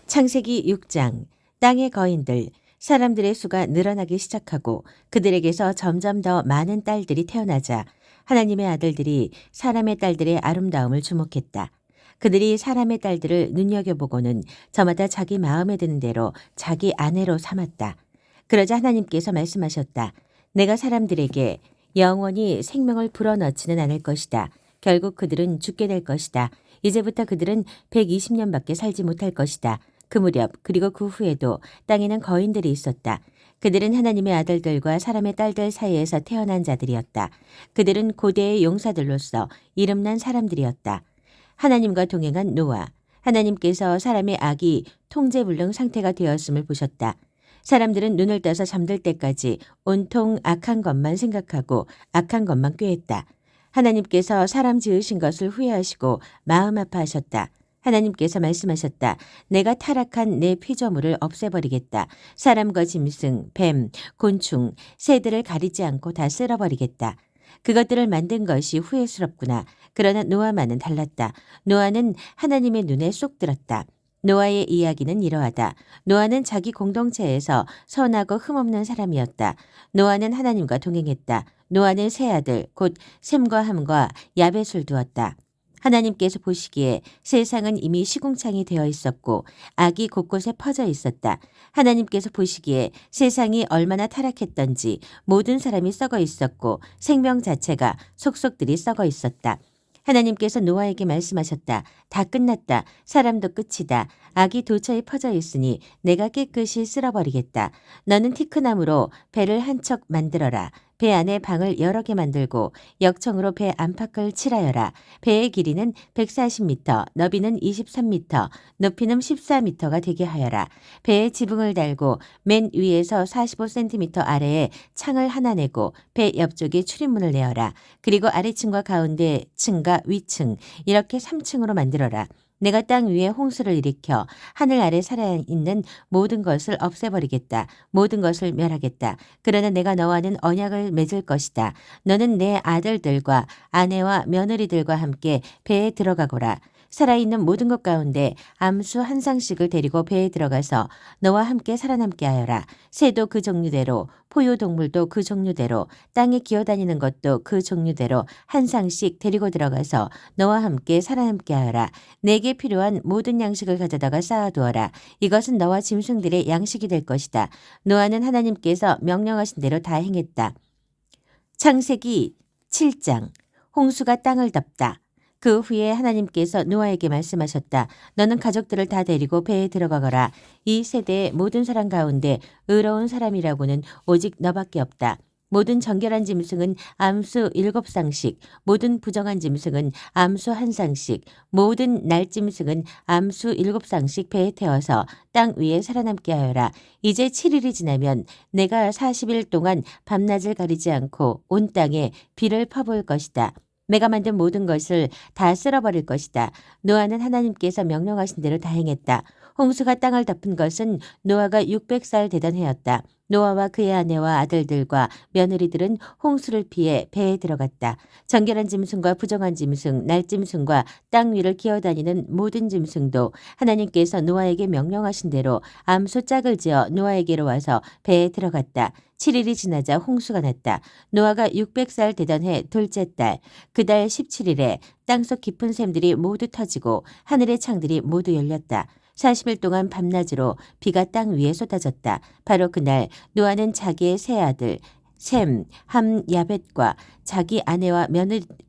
창세기 6장. 땅의 거인들, 사람들의 수가 늘어나기 시작하고 그들에게서 점점 더 많은 딸들이 태어나자 하나님의 아들들이 사람의 딸들의 아름다움을 주목했다. 그들이 사람의 딸들을 눈여겨보고는 저마다 자기 마음에 드는 대로 자기 아내로 삼았다. 그러자 하나님께서 말씀하셨다. 내가 사람들에게 영원히 생명을 불어넣지는 않을 것이다. 결국 그들은 죽게 될 것이다. 이제부터 그들은 120년밖에 살지 못할 것이다. 그 무렵 그리고 그 후에도 땅에는 거인들이 있었다. 그들은 하나님의 아들들과 사람의 딸들 사이에서 태어난 자들이었다. 그들은 고대의 용사들로서 이름난 사람들이었다. 하나님과 동행한 노아. 하나님께서 사람의 악이 통제불능 상태가 되었음을 보셨다. 사람들은 눈을 떠서 잠들 때까지 온통 악한 것만 생각하고 악한 것만 꾀했다. 하나님께서 사람 지으신 것을 후회하시고 마음 아파하셨다. 하나님께서 말씀하셨다. 내가 타락한 내 피조물을 없애버리겠다. 사람과 짐승, 뱀, 곤충, 새들을 가리지 않고 다 쓸어버리겠다. 그것들을 만든 것이 후회스럽구나. 그러나 노아만은 달랐다. 노아는 하나님의 눈에 쏙 들었다. 노아의 이야기는 이러하다. 노아는 자기 공동체에서 선하고 흠없는 사람이었다. 노아는 하나님과 동행했다. 노아는 세 아들, 곧 셈과 함과 야벳을 두었다. 하나님께서 보시기에 세상은 이미 시궁창이 되어 있었고 악이 곳곳에 퍼져 있었다. 하나님께서 보시기에 세상이 얼마나 타락했던지 모든 사람이 썩어 있었고 생명 자체가 속속들이 썩어 있었다. 하나님께서 노아에게 말씀하셨다. 다 끝났다. 사람도 끝이다. 악이 도처에 퍼져 있으니 내가 깨끗이 쓸어버리겠다. 너는 티크나무로 배를 한 척 만들어라. 배 안에 방을 여러 개 만들고 역청으로 배 안팎을 칠하여라. 배의 길이는 140m, 너비는 23m, 높이는 14m가 되게 하여라. 배에 지붕을 달고 맨 위에서 45cm 아래에 창을 하나 내고 배 옆쪽에 출입문을 내어라. 그리고 아래층과 가운데 층과 위층 이렇게 3층으로 만들어라. 내가 땅 위에 홍수를 일으켜 하늘 아래 살아있는 모든 것을 없애버리겠다. 모든 것을 멸하겠다. 그러나 내가 너와는 언약을 맺을 것이다. 너는 내 아들들과 아내와 며느리들과 함께 배에 들어가거라. 살아있는 모든 것 가운데 암수 한 쌍씩을 데리고 배에 들어가서 너와 함께 살아남게 하여라. 새도 그 종류대로 포유동물도 그 종류대로 땅에 기어다니는 것도 그 종류대로 한 쌍씩 데리고 들어가서 너와 함께 살아남게 하여라. 내게 필요한 모든 양식을 가져다가 쌓아두어라. 이것은 너와 짐승들의 양식이 될 것이다. 노아는 하나님께서 명령하신 대로 다 행했다. 창세기 7장. 홍수가 땅을 덮다. 그 후에 하나님께서 노아에게 말씀하셨다. 너는 가족들을 다 데리고 배에 들어가거라. 이 세대의 모든 사람 가운데 의로운 사람이라고는 오직 너밖에 없다. 모든 정결한 짐승은 암수 7쌍씩, 모든 부정한 짐승은 암수 1쌍씩, 모든 날짐승은 암수 7쌍씩 배에 태워서 땅 위에 살아남게 하여라. 이제 7일이 지나면 내가 40일 동안 밤낮을 가리지 않고 온 땅에 비를 퍼부을 것이다. 내가 만든 모든 것을 다 쓸어버릴 것이다. 노아는 하나님께서 명령하신 대로 다 행했다. 홍수가 땅을 덮은 것은 노아가 600살 되던 해였다. 노아와 그의 아내와 아들들과 며느리들은 홍수를 피해 배에 들어갔다. 정결한 짐승과 부정한 짐승, 날짐승과 땅 위를 기어다니는 모든 짐승도 하나님께서 노아에게 명령하신 대로 암소 짝을 지어 노아에게로 와서 배에 들어갔다. 7일이 지나자 홍수가 났다. 노아가 600살 되던 해 둘째 달, 그달 17일에 땅속 깊은 샘들이 모두 터지고 하늘의 창들이 모두 열렸다. 40일 동안 밤낮으로 비가 땅 위에 쏟아졌다. 바로 그날 노아는 자기의 세 아들 셈, 함, 야벳과 자기 아내와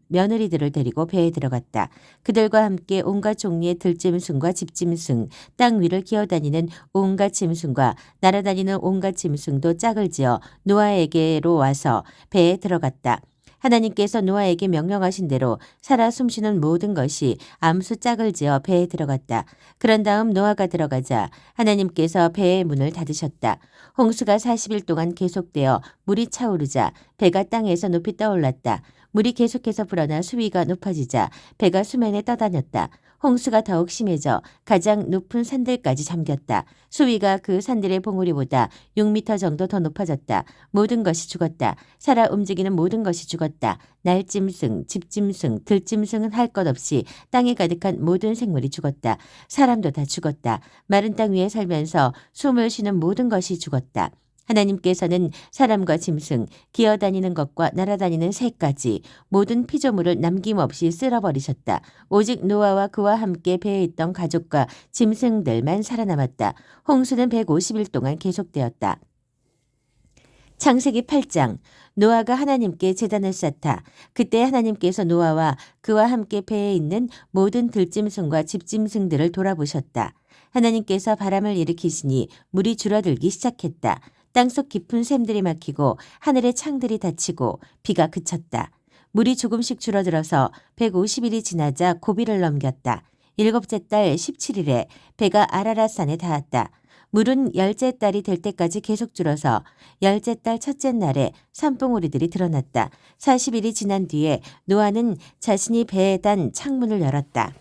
며느리들을 데리고 배에 들어갔다. 그들과 함께 온갖 종류의 들짐승과 집짐승, 땅 위를 기어다니는 온갖 짐승과 날아다니는 온갖 짐승도 짝을 지어 노아에게로 와서 배에 들어갔다. 하나님께서 노아에게 명령하신 대로 살아 숨쉬는 모든 것이 암수 짝을 지어 배에 들어갔다. 그런 다음 노아가 들어가자 하나님께서 배의 문을 닫으셨다. 홍수가 40일 동안 계속되어 물이 차오르자 배가 땅에서 높이 떠올랐다. 물이 계속해서 불어나 수위가 높아지자 배가 수면에 떠다녔다. 홍수가 더욱 심해져 가장 높은 산들까지 잠겼다. 수위가 그 산들의 봉우리보다 6미터 정도 더 높아졌다. 모든 것이 죽었다. 살아 움직이는 모든 것이 죽었다. 날짐승, 집짐승, 들짐승은 할 것 없이 땅에 가득한 모든 생물이 죽었다. 사람도 다 죽었다. 마른 땅 위에 살면서 숨을 쉬는 모든 것이 죽었다. 하나님께서는 사람과 짐승, 기어다니는 것과 날아다니는 새까지 모든 피조물을 남김없이 쓸어버리셨다. 오직 노아와 그와 함께 배에 있던 가족과 짐승들만 살아남았다. 홍수는 150일 동안 계속되었다. 창세기 8장. 노아가 하나님께 제단을 쌓다. 그때 하나님께서 노아와 그와 함께 배에 있는 모든 들짐승과 집짐승들을 돌아보셨다. 하나님께서 바람을 일으키시니 물이 줄어들기 시작했다. 땅속 깊은 샘들이 막히고 하늘의 창들이 닫히고 비가 그쳤다. 물이 조금씩 줄어들어서 150일이 지나자 고비를 넘겼다. 일곱째 달 17일에 배가 아라랏산에 닿았다. 물은 열째 달이 될 때까지 계속 줄어서 열째 달 첫째 날에 산봉우리들이 드러났다. 40일이 지난 뒤에 노아는 자신이 배에 단 창문을 열었다.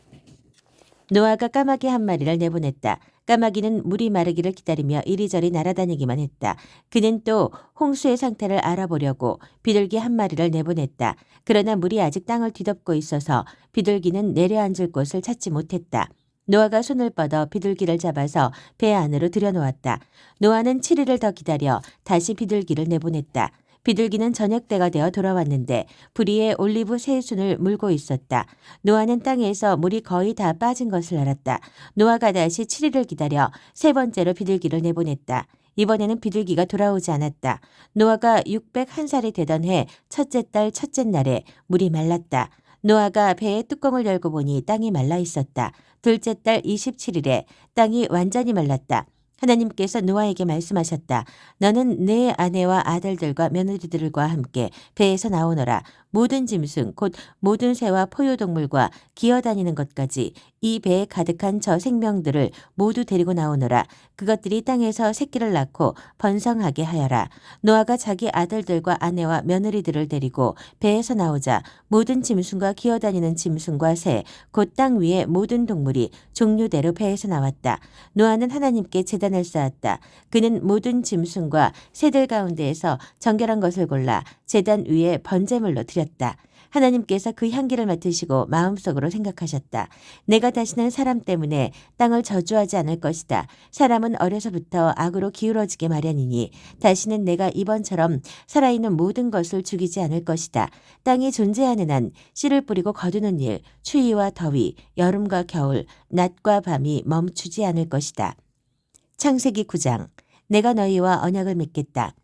노아가 까마귀 한 마리를 내보냈다. 까마귀는 물이 마르기를 기다리며 이리저리 날아다니기만 했다. 그는 또 홍수의 상태를 알아보려고 비둘기 한 마리를 내보냈다. 그러나 물이 아직 땅을 뒤덮고 있어서 비둘기는 내려앉을 곳을 찾지 못했다. 노아가 손을 뻗어 비둘기를 잡아서 배 안으로 들여놓았다. 노아는 7일을 더 기다려 다시 비둘기를 내보냈다. 비둘기는 저녁 때가 되어 돌아왔는데 부리에 올리브 세 순을 물고 있었다. 노아는 땅에서 물이 거의 다 빠진 것을 알았다. 노아가 다시 7일을 기다려 세 번째로 비둘기를 내보냈다. 이번에는 비둘기가 돌아오지 않았다. 노아가 601살이 되던 해 첫째 달 첫째 날에 물이 말랐다. 노아가 배의 뚜껑을 열고 보니 땅이 말라 있었다. 둘째 달 27일에 땅이 완전히 말랐다. 하나님께서 노아에게 말씀하셨다. 너는 내 아내와 아들들과 며느리들과 함께 배에서 나오너라. 모든 짐승 곧 모든 새와 포유동물과 기어다니는 것까지 이 배에 가득한 저 생명들을 모두 데리고 나오너라. 그것들이 땅에서 새끼를 낳고 번성하게 하여라. 노아가 자기 아들들과 아내와 며느리들을 데리고 배에서 나오자 모든 짐승과 기어다니는 짐승과 새 곧 땅 위의 모든 동물이 종류대로 배에서 나왔다. 노아는 하나님께 제단을 쌓았다. 그는 모든 짐승과 새들 가운데에서 정결한 것을 골라 제단 위에 번제물로 드렸다. 하나님께서 그 향기를 맡으시고 마음속으로 생각하셨다. 내가 다시는 사람 때문에 땅을 저주하지 않을 것이다. 사람은 어려서부터 악으로 기울어지게 마련이니 다시는 내가 이번처럼 살아있는 모든 것을 죽이지 않을 것이다. 땅이 존재하는 한 씨를 뿌리고 거두는 일, 추위와 더위, 여름과 겨울, 낮과 밤이 멈추지 않을 것이다. 창세기 9장. 내가 너희와 언약을 맺겠다.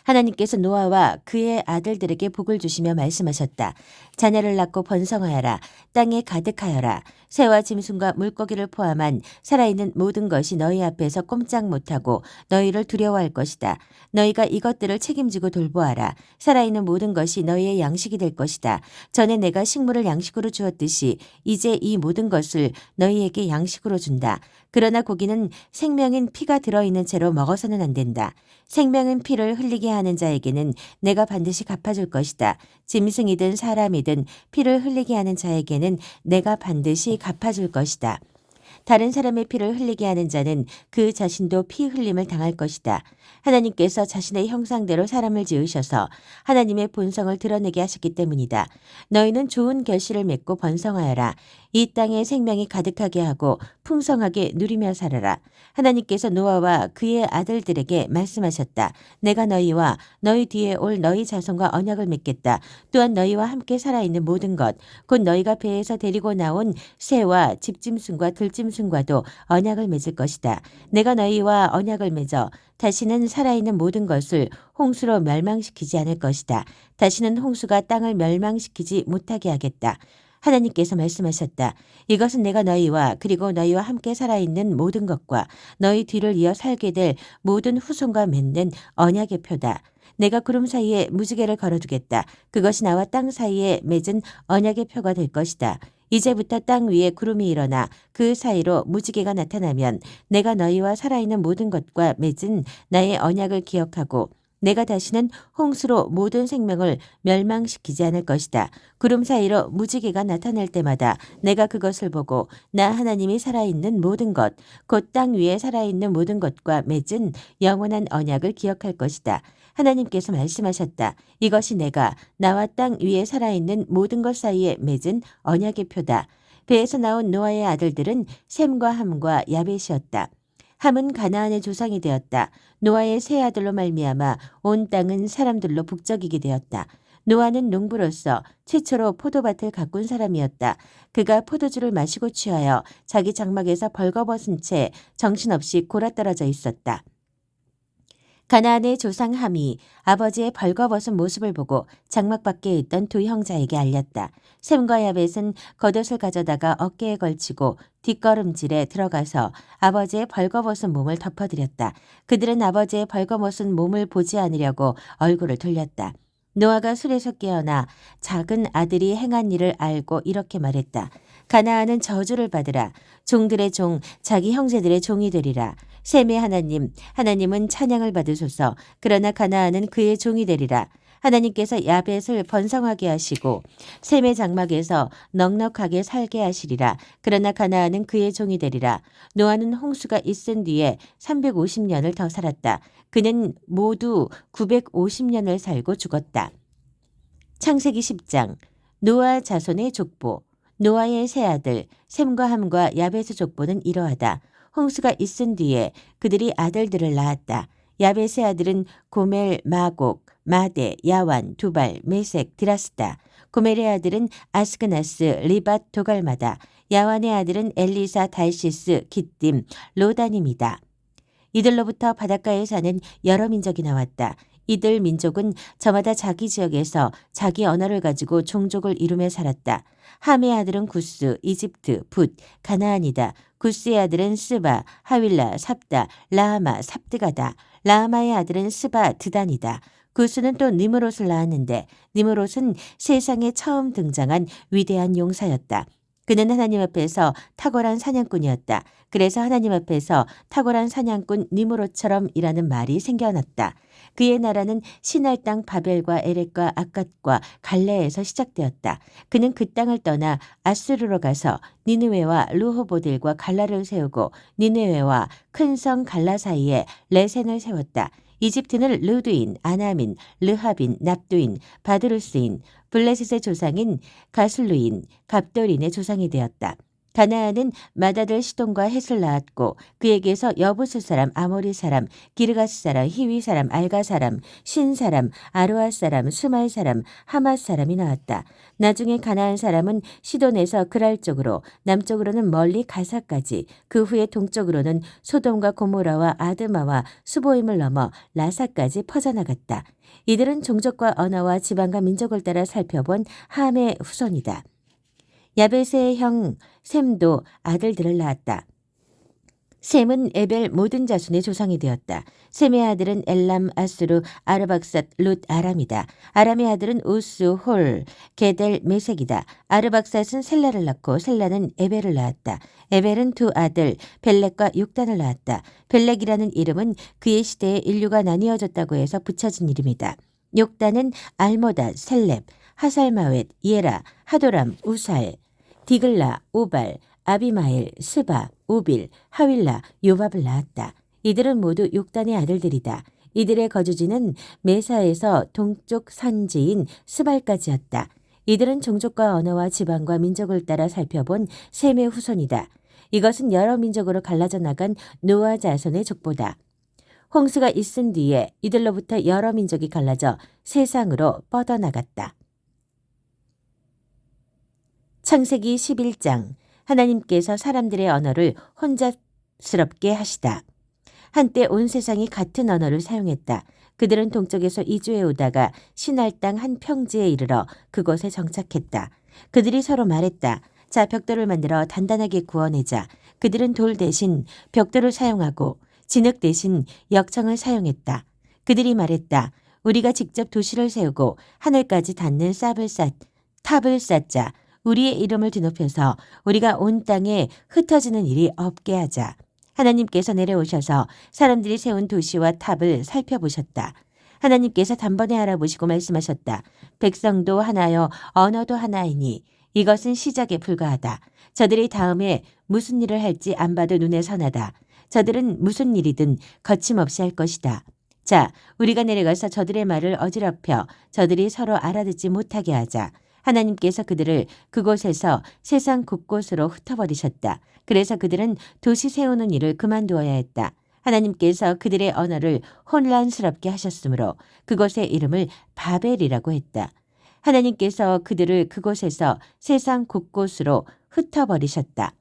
하나님께서 노아와 그의 아들들에게 복을 주시며 말씀하셨다. 자녀를 낳고 번성하여라. 땅에 가득하여라. 새와 짐승과 물고기를 포함한 살아있는 모든 것이 너희 앞에서 꼼짝 못하고 너희를 두려워할 것이다. 너희가 이것들을 책임지고 돌보아라. 살아있는 모든 것이 너희의 양식이 될 것이다. 전에 내가 식물을 양식으로 주었듯이 이제 이 모든 것을 너희에게 양식으로 준다. 그러나 고기는 생명인 피가 들어있는 채로 먹어서는 안 된다. 생명인 피를 흘리게 하는 자에게는 내가 반드시 갚아줄 것이다. 짐승이든 사람이든 피를 흘리게 하는 자에게는 내가 반드시 갚아줄 것이다. 다른 사람의 피를 흘리게 하는 자는 그 자신도 피 흘림을 당할 것이다. 하나님께서 자신의 형상대로 사람을 지으셔서 하나님의 본성을 드러내게 하셨기 때문이다. 너희는 좋은 결실을 맺고 번성하여라. 이 땅에 생명이 가득하게 하고 풍성하게 누리며 살아라. 하나님께서 노아와 그의 아들들에게 말씀하셨다. 내가 너희와 너희 뒤에 올 너희 자손과 언약을 맺겠다. 또한 너희와 함께 살아있는 모든 것, 곧 너희가 배에서 데리고 나온 새와 집짐승과 들짐승과도 언약을 맺을 것이다. 내가 너희와 언약을 맺어 다시는 살아있는 모든 것을 홍수로 멸망시키지 않을 것이다. 다시는 홍수가 땅을 멸망시키지 못하게 하겠다. 하나님께서 말씀하셨다. 이것은 내가 너희와 그리고 너희와 함께 살아있는 모든 것과 너희 뒤를 이어 살게 될 모든 후손과 맺는 언약의 표다. 내가 구름 사이에 무지개를 걸어두겠다. 그것이 나와 땅 사이에 맺은 언약의 표가 될 것이다. 이제부터 땅 위에 구름이 일어나 그 사이로 무지개가 나타나면 내가 너희와 살아있는 모든 것과 맺은 나의 언약을 기억하고 내가 다시는 홍수로 모든 생명을 멸망시키지 않을 것이다. 구름 사이로 무지개가 나타날 때마다 내가 그것을 보고 나 하나님이 살아있는 모든 것, 곧 땅 위에 살아있는 모든 것과 맺은 영원한 언약을 기억할 것이다. 하나님께서 말씀하셨다. 이것이 내가 나와 땅 위에 살아있는 모든 것 사이에 맺은 언약의 표다. 배에서 나온 노아의 아들들은 셈과 함과 야벳이었다. 함은 가나안의 조상이 되었다. 노아의 세 아들로 말미암아 온 땅은 사람들로 북적이게 되었다. 노아는 농부로서 최초로 포도밭을 가꾼 사람이었다. 그가 포도주를 마시고 취하여 자기 장막에서 벌거벗은 채 정신없이 골아떨어져 있었다. 가나안의 조상 함이 아버지의 벌거벗은 모습을 보고 장막 밖에 있던 두 형제에게 알렸다. 셈과 야벳은 겉옷을 가져다가 어깨에 걸치고 뒷걸음질에 들어가서 아버지의 벌거벗은 몸을 덮어드렸다. 그들은 아버지의 벌거벗은 몸을 보지 않으려고 얼굴을 돌렸다. 노아가 술에서 깨어나 작은 아들이 행한 일을 알고 이렇게 말했다. 가나안은 저주를 받으라. 종들의 종, 자기 형제들의 종이 되리라. 셈의 하나님, 하나님은 찬양을 받으소서. 그러나 가나안은 그의 종이 되리라. 하나님께서 야벳을 번성하게 하시고 셈의 장막에서 넉넉하게 살게 하시리라. 그러나 가나안은 그의 종이 되리라. 노아는 홍수가 있은 뒤에 350년을 더 살았다. 그는 모두 950년을 살고 죽었다. 창세기 10장 노아 자손의 족보. 노아의 세 아들 셈과 함과 야벳의 족보는 이러하다. 홍수가 있은 뒤에 그들이 아들들을 낳았다. 야벳의 아들은 고멜, 마곡, 마대, 야완, 두발, 메색, 드라스다. 고멜의 아들은 아스그나스, 리밧, 도갈마다. 야완의 아들은 엘리사, 달시스, kittim, 로다님이다. 이들로부터 바닷가에 사는 여러 민족이 나왔다. 이들 민족은 저마다 자기 지역에서 자기 언어를 가지고 종족을 이루며 살았다. 함의 아들은 구스, 이집트, 붓, 가나안이다. 구스의 아들은 스바, 하윌라, 삽다, 라하마, 삽드가다. 라하마의 아들은 스바, 드단이다. 구스는 또 니므롯을 낳았는데 니므롯은 세상에 처음 등장한 위대한 용사였다. 그는 하나님 앞에서 탁월한 사냥꾼이었다. 그래서 하나님 앞에서 탁월한 사냥꾼 니므롯처럼 이라는 말이 생겨났다. 그의 나라는 시날 땅 바벨과 에렉과 아갓과 갈레에서 시작되었다. 그는 그 땅을 떠나 아수르로 가서 니느웨와 르호보들과 갈라를 세우고 니느웨와 큰 성 갈라 사이에 레센을 세웠다. 이집트는 르두인, 아나민, 르하빈, 납두인, 바드루스인, 블레셋의 조상인 가슬루인, 갑돌인의 조상이 되었다. 가나안은 맏아들 시돈과 헷을 낳았고 그에게서 여부스 사람, 아모리 사람, 기르가스 사람, 히위 사람, 알가 사람, 신 사람, 아르와 사람, 수말 사람, 하맛 사람이 나왔다. 나중에 가나안 사람은 시돈에서 그랄 쪽으로, 남쪽으로는 멀리 가사까지, 그 후에 동쪽으로는 소돔과 고모라와 아드마와 수보임을 넘어 라사까지 퍼져나갔다. 이들은 종족과 언어와 지방과 민족을 따라 살펴본 함의 후손이다. 야벳의 형 셈도 아들들을 낳았다. 셈은 에벨 모든 자손의 조상이 되었다. 셈의 아들은 엘람, 아수르, 아르박삿, 룻, 아람이다. 아람의 아들은 우스, 홀, 게델, 메색이다. 아르박삿은 셀라를 낳고 셀라는 에벨을 낳았다. 에벨은 두 아들 벨렉과 육단을 낳았다. 벨렉이라는 이름은 그의 시대에 인류가 나뉘어졌다고 해서 붙여진 이름이다. 욕단은 알모닷, 셀렙, 하살마웻, 예라, 하도람, 우살, 디글라, 오발, 아비마엘, 스바, 우빌, 하윌라, 요밥을 낳았다. 이들은 모두 욕단의 아들들이다. 이들의 거주지는 메사에서 동쪽 산지인 스발까지였다. 이들은 종족과 언어와 지방과 민족을 따라 살펴본 셈의 후손이다. 이것은 여러 민족으로 갈라져 나간 노아 자손의 족보다. 홍수가 있은 뒤에 이들로부터 여러 민족이 갈라져 세상으로 뻗어나갔다. 창세기 11장 하나님께서 사람들의 언어를 혼잡스럽게 하시다. 한때 온 세상이 같은 언어를 사용했다. 그들은 동쪽에서 이주해 오다가 시날 땅 한 평지에 이르러 그곳에 정착했다. 그들이 서로 말했다. 자, 벽돌을 만들어 단단하게 구워내자. 그들은 돌 대신 벽돌을 사용하고 진흙 대신 역청을 사용했다. 그들이 말했다. 우리가 직접 도시를 세우고 하늘까지 닿는 탑을 쌓자. 우리의 이름을 드높여서 우리가 온 땅에 흩어지는 일이 없게 하자. 하나님께서 내려오셔서 사람들이 세운 도시와 탑을 살펴보셨다. 하나님께서 단번에 알아보시고 말씀하셨다. 백성도 하나여 언어도 하나이니 이것은 시작에 불과하다. 저들이 다음에 무슨 일을 할지 안 봐도 눈에 선하다. 저들은 무슨 일이든 거침없이 할 것이다. 자, 우리가 내려가서 저들의 말을 어지럽혀 저들이 서로 알아듣지 못하게 하자. 하나님께서 그들을 그곳에서 세상 곳곳으로 흩어버리셨다. 그래서 그들은 도시 세우는 일을 그만두어야 했다. 하나님께서 그들의 언어를 혼란스럽게 하셨으므로 그곳의 이름을 바벨이라고 했다. 하나님께서 그들을 그곳에서 세상 곳곳으로 흩어버리셨다.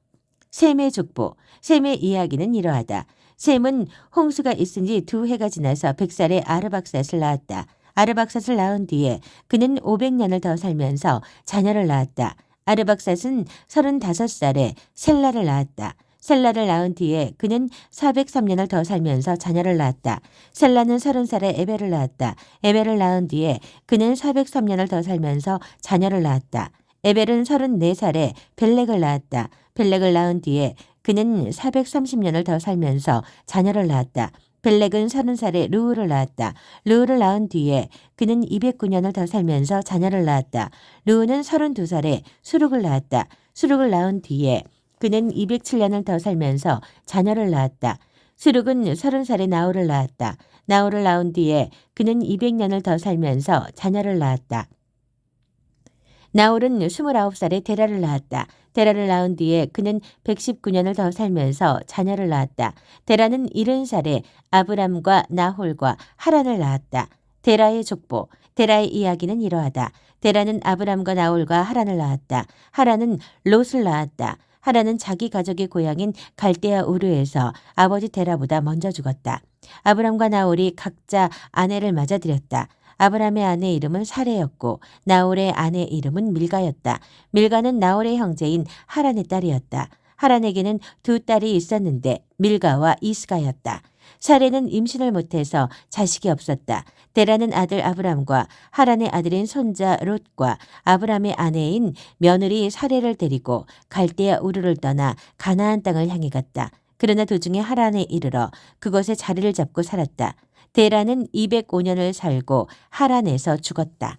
셈의 족보. 셈의 이야기는 이러하다. 셈은 홍수가 있은 지 2해가 지나서 100살에 아르박삿을 낳았다. 아르박삿을 낳은 뒤에 그는 500년을 더 살면서 자녀를 낳았다. 아르박삿은 35살에 셀라를 낳았다. 셀라를 낳은 뒤에 그는 403년을 더 살면서 자녀를 낳았다. 셀라는 30살에 에벨을 낳았다. 에벨을 낳은 뒤에 그는 403년을 더 살면서 자녀를 낳았다. 에벨은 34살에 벨렉을 낳았다. 벨렉을 낳은 뒤에 그는 430년을 더 살면서 자녀를 낳았다. 벨렉은 30살에 르우를 낳았다. 르우를 낳은 뒤에 그는 209년을 더 살면서 자녀를 낳았다. 르우는 32살에 수룩을 낳았다. 수룩을 낳은 뒤에 그는 207년을 더 살면서 자녀를 낳았다. 수룩은 30살에 나홀을 낳았다. 나홀을 낳은 뒤에 그는 200년을 더 살면서 자녀를 낳았다. 나홀은 29살에 데라를 낳았다. 데라를 낳은 뒤에 그는 119년을 더 살면서 자녀를 낳았다. 데라는 70살에 아브람과 나홀과 하란을 낳았다. 데라의 족보. 데라의 이야기는 이러하다. 데라는 아브람과 나홀과 하란을 낳았다. 하란은 롯을 낳았다. 하란은 자기 가족의 고향인 갈대아 우르에서 아버지 데라보다 먼저 죽었다. 아브람과 나홀이 각자 아내를 맞아들였다. 아브람의 아내 이름은 사레였고 나홀의 아내 이름은 밀가였다. 밀가는 나홀의 형제인 하란의 딸이었다. 하란에게는 2딸이 있었는데 밀가와 이스가였다. 사레는 임신을 못해서 자식이 없었다. 데라는 아들 아브람과 하란의 아들인 손자 롯과 아브람의 아내인 며느리 사레를 데리고 갈대아 우르를 떠나 가나안 땅을 향해 갔다. 그러나 도중에 하란에 이르러 그곳에 자리를 잡고 살았다. 데라는 205년을 살고 하란에서 죽었다.